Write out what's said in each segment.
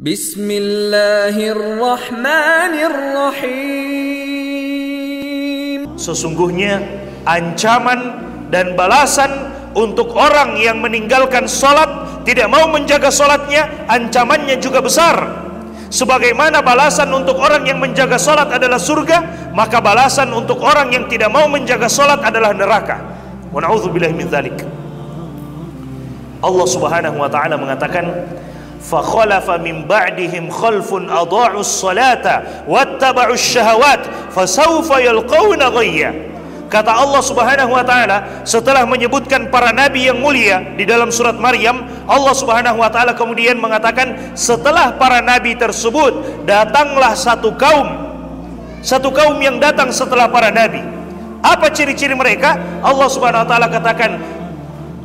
Bismillahirrahmanirrahim. Sesungguhnya ancaman dan balasan untuk orang yang meninggalkan sholat, tidak mau menjaga sholatnya, ancamannya juga besar. Sebagaimana balasan untuk orang yang menjaga sholat adalah surga, maka balasan untuk orang yang tidak mau menjaga sholat adalah neraka. Wa na'udzubillahi min dzalik. Allah Subhanahu wa taala mengatakan, "Fakhalafa min ba'dihim khalfun adha'us salata wattaba'us syahawat fasawfa yalqawna ghayya." Kata Allah Subhanahu wa taala setelah menyebutkan para nabi yang mulia di dalam surat Maryam, Allah Subhanahu wa taala kemudian mengatakan setelah para nabi tersebut datanglah satu kaum yang datang setelah para nabi. Apa ciri-ciri mereka? Allah Subhanahu wa taala katakan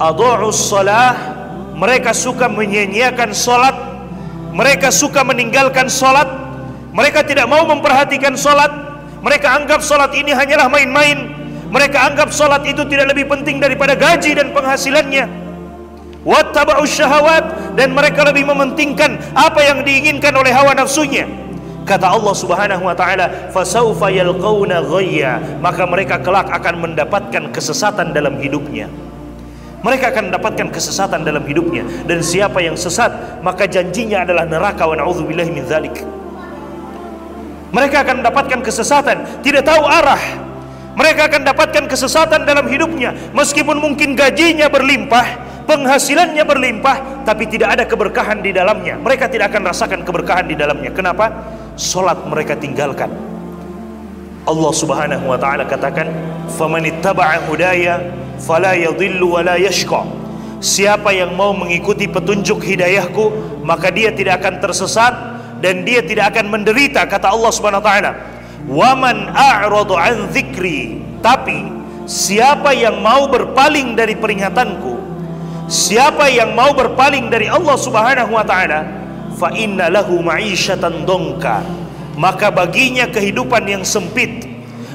adha'us salah, mereka suka menyia-nyiakan salat, mereka suka meninggalkan salat, mereka tidak mau memperhatikan salat, mereka anggap salat ini hanyalah main-main, mereka anggap salat itu tidak lebih penting daripada gaji dan penghasilannya. Wattaba'us syahawat, dan mereka lebih mementingkan apa yang diinginkan oleh hawa nafsunya. Kata Allah Subhanahu wa taala, fasawfa yalqawna ghayya, maka mereka kelak akan mendapatkan kesesatan dalam hidupnya. Mereka akan mendapatkan kesesatan dalam hidupnya, dan siapa yang sesat maka janjinya adalah neraka. Wa na'udzubillahi min dzalik. Mereka akan mendapatkan kesesatan, tidak tahu arah. Mereka akan mendapatkan kesesatan dalam hidupnya, meskipun mungkin gajinya berlimpah, penghasilannya berlimpah, tapi tidak ada keberkahan di dalamnya. Mereka tidak akan rasakan keberkahan di dalamnya. Kenapa? Salat mereka tinggalkan. Allah Subhanahu wa taala katakan, "Famanittaba'a hudaya fala yadhillu wa la yashqa." Siapa yang mau mengikuti petunjuk hidayahku, maka dia tidak akan tersesat dan dia tidak akan menderita. Kata Allah Subhanahu wa taala, "Wa man a'radu an dzikri." Tapi siapa yang mau berpaling dari peringatanku, siapa yang mau berpaling dari Allah Subhanahu wa taala, fa inna lahu ma'isyatan dongka, maka baginya kehidupan yang sempit.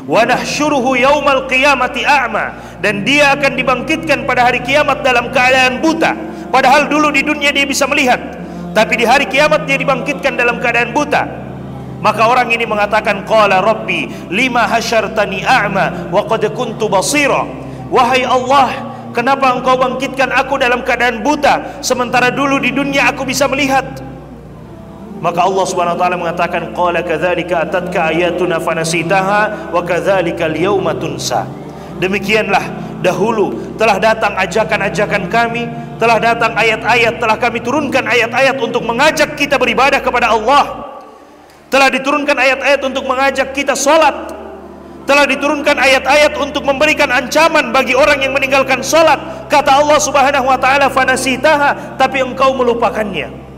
Wa nahsyuruhu yaumal qiyamati a'ma, dan dia akan dibangkitkan pada hari kiamat dalam keadaan buta. Padahal dulu di dunia dia bisa melihat, tapi di hari kiamat dia dibangkitkan dalam keadaan buta. Maka orang ini mengatakan, qala rabbi lima hasyartani a'ma wa qad kuntu basira. Wahai Allah, kenapa engkau bangkitkan aku dalam keadaan buta, sementara dulu di dunia aku bisa melihat? Maka Allah Subhanahu wa taala mengatakan, qala kadzalika atatka ayatuna fanasitaha wa kadzalika al-yauma tunsa. Demikianlah dahulu telah datang ajakan-ajakan kami, telah datang ayat-ayat, telah kami turunkan ayat-ayat untuk mengajak kita beribadah kepada Allah. Telah diturunkan ayat-ayat untuk mengajak kita salat. Telah diturunkan ayat-ayat untuk memberikan ancaman bagi orang yang meninggalkan salat. Kata Allah Subhanahu wa taala, fanasitaha, tapi engkau melupakannya.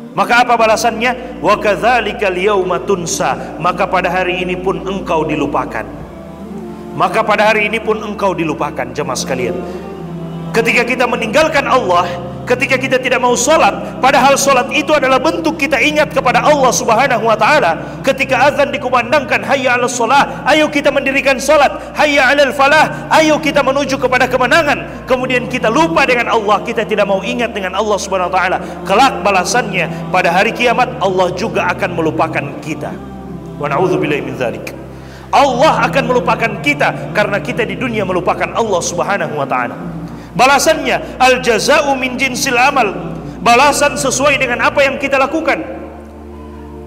Maka apa balasannya? Wa kadzalikal yauma tunsa, maka pada hari ini pun engkau dilupakan. Maka pada hari ini pun engkau dilupakan. Jemaah sekalian, ketika kita meninggalkan Allah, ketika kita tidak mau sholat, padahal sholat itu adalah bentuk kita ingat kepada Allah Subhanahu wa ta'ala. Ketika azan dikumandangkan, hayya 'alas shalah, ayo kita mendirikan sholat. Hayya 'alal falah, ayo kita menuju kepada kemenangan. Kemudian kita lupa dengan Allah, kita tidak mau ingat dengan Allah Subhanahu wa ta'ala. Kelak balasannya pada hari kiamat, Allah juga akan melupakan kita. Wa na'udzubillahi min dzalik. Allah akan melupakan kita karena kita di dunia melupakan Allah Subhanahu wa ta'ala. Balasannya al jaza'u min jinsil amal, balasan sesuai dengan apa yang kita lakukan.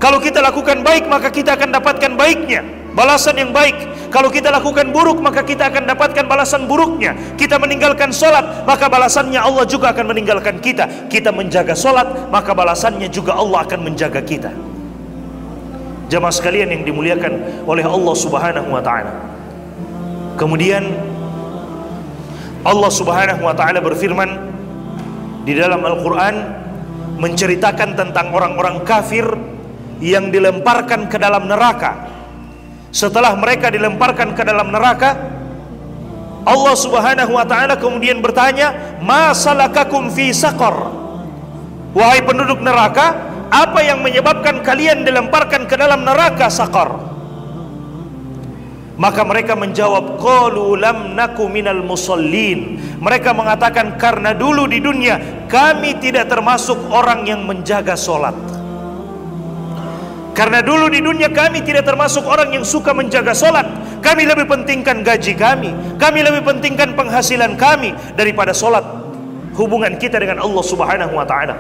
Kalau kita lakukan baik, maka kita akan dapatkan baiknya, balasan yang baik. Kalau kita lakukan buruk, maka kita akan dapatkan balasan buruknya. Kita meninggalkan sholat, maka balasannya Allah juga akan meninggalkan kita. Kita menjaga sholat, maka balasannya juga Allah akan menjaga kita. Jamaah sekalian yang dimuliakan oleh Allah Subhanahu wa ta'ala. Kemudian Allah Subhanahu wa ta'ala berfirman di dalam Al-Quran, menceritakan tentang orang-orang kafir yang dilemparkan ke dalam neraka. Setelah mereka dilemparkan ke dalam neraka, Allah Subhanahu wa ta'ala kemudian bertanya, ma salakakum fi saqar, wahai penduduk neraka, apa yang menyebabkan kalian dilemparkan ke dalam neraka saqar? Maka mereka menjawab, qalu lam naku minal musallin. Mereka mengatakan, karena dulu di dunia kami tidak termasuk orang yang menjaga sholat. Karena dulu di dunia kami tidak termasuk orang yang suka menjaga solat. Kami lebih pentingkan gaji kami lebih pentingkan penghasilan kami daripada solat. Hubungan kita dengan Allah Subhanahu wa ta'ala,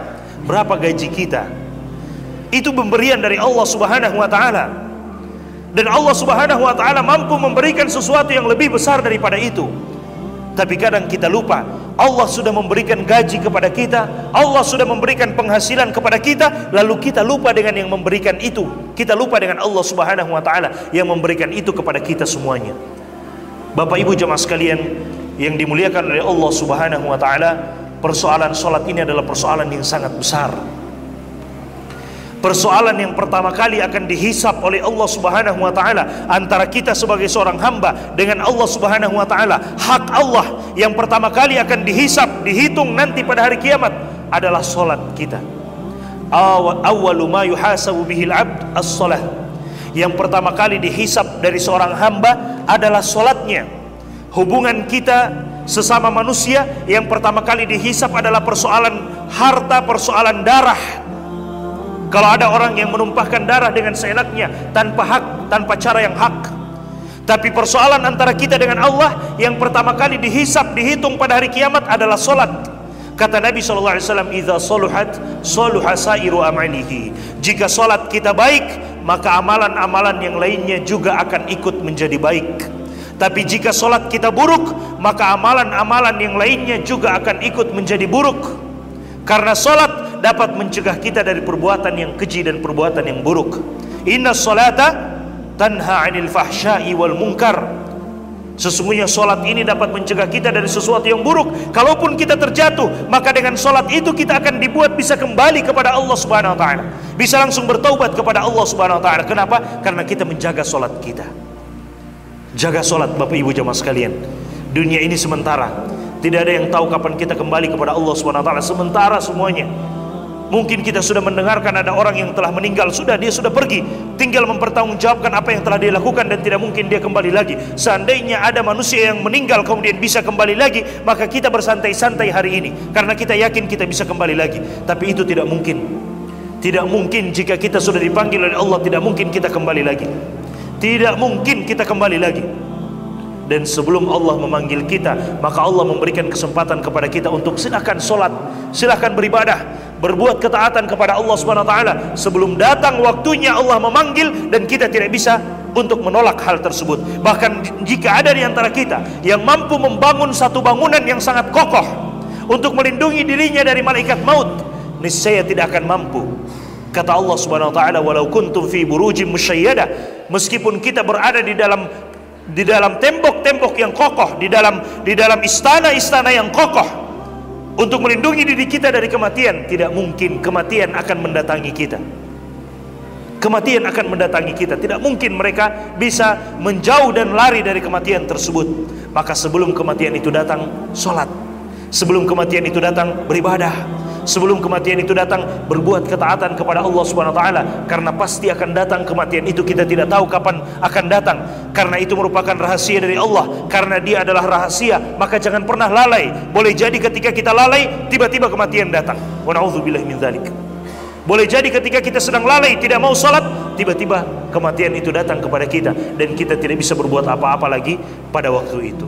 berapa gaji kita, itu pemberian dari Allah Subhanahu wa ta'ala. Dan Allah Subhanahu wa ta'ala mampu memberikan sesuatu yang lebih besar daripada itu. Tapi kadang kita lupa, Allah sudah memberikan gaji kepada kita, Allah sudah memberikan penghasilan kepada kita, lalu kita lupa dengan yang memberikan itu. Kita lupa dengan Allah Subhanahu wa ta'ala yang memberikan itu kepada kita semuanya. Bapak Ibu jemaah sekalian yang dimuliakan oleh Allah Subhanahu wa ta'ala, persoalan sholat ini adalah persoalan yang sangat besar. Persoalan yang pertama kali akan dihisap oleh Allah Subhanahu wa ta'ala antara kita sebagai seorang hamba dengan Allah Subhanahu wa ta'ala. Hak Allah yang pertama kali akan dihisap, dihitung nanti pada hari kiamat adalah solat kita. Awwalu ma yuhasabu bihil abd as-salah. Yang pertama kali dihisap dari seorang hamba adalah solatnya. Hubungan kita sesama manusia yang pertama kali dihisap adalah persoalan harta, persoalan darah. Kalau ada orang yang menumpahkan darah dengan seenaknya, tanpa hak, tanpa cara yang hak. Tapi persoalan antara kita dengan Allah yang pertama kali dihisap, dihitung pada hari kiamat adalah solat. Kata Nabi SAW, "Idza saluhat, saluha sairu amalihi." Jika solat kita baik, maka amalan-amalan yang lainnya juga akan ikut menjadi baik. Tapi jika solat kita buruk, maka amalan-amalan yang lainnya juga akan ikut menjadi buruk. Karena solat dapat mencegah kita dari perbuatan yang keji dan perbuatan yang buruk. Inna sholata tanha 'anil fahsya'i wal munkar. Sesungguhnya solat ini dapat mencegah kita dari sesuatu yang buruk. Kalaupun kita terjatuh, maka dengan solat itu kita akan dibuat bisa kembali kepada Allah Subhanahu wa ta'ala, bisa langsung bertaubat kepada Allah Subhanahu wa ta'ala. Kenapa? Karena kita menjaga solat kita. Jaga solat Bapak Ibu jemaah sekalian. Dunia ini sementara, tidak ada yang tahu kapan kita kembali kepada Allah Subhanahu wa ta'ala. Sementara semuanya. Mungkin kita sudah mendengarkan ada orang yang telah meninggal, dia sudah pergi, tinggal mempertanggungjawabkan apa yang telah dia lakukan dan tidak mungkin dia kembali lagi. Seandainya ada manusia yang meninggal kemudian bisa kembali lagi, maka kita bersantai-santai hari ini karena kita yakin kita bisa kembali lagi. Tapi itu tidak mungkin. Tidak mungkin jika kita sudah dipanggil oleh Allah, tidak mungkin kita kembali lagi. Tidak mungkin kita kembali lagi. Dan sebelum Allah memanggil kita, maka Allah memberikan kesempatan kepada kita untuk silakan sholat, silakan beribadah, berbuat ketaatan kepada Allah Subhanahu wa ta'ala sebelum datang waktunya Allah memanggil dan kita tidak bisa untuk menolak hal tersebut. Bahkan jika ada di antara kita yang mampu membangun satu bangunan yang sangat kokoh untuk melindungi dirinya dari malaikat maut, niscaya tidak akan mampu. Kata Allah Subhanahu wa ta'ala, "Walau kuntum fi burujim musyayyadah." Meskipun kita berada di dalam tembok-tembok yang kokoh, di dalam istana-istana yang kokoh untuk melindungi diri kita dari kematian, tidak mungkin kematian akan mendatangi kita. Kematian akan mendatangi kita. Tidak mungkin mereka bisa menjauh dan lari dari kematian tersebut. Maka sebelum kematian itu datang, sholat. Sebelum kematian itu datang, beribadah. Sebelum kematian itu datang, berbuat ketaatan kepada Allah Subhanahu wa ta'ala. Karena pasti akan datang kematian itu, kita tidak tahu kapan akan datang. Karena itu merupakan rahasia dari Allah. Karena dia adalah rahasia, maka jangan pernah lalai. Boleh jadi ketika kita lalai, tiba-tiba kematian datang. Wa na'udzubillahi min dzalik. Boleh jadi ketika kita sedang lalai, tidak mau salat, tiba-tiba kematian itu datang kepada kita dan kita tidak bisa berbuat apa-apa lagi pada waktu itu.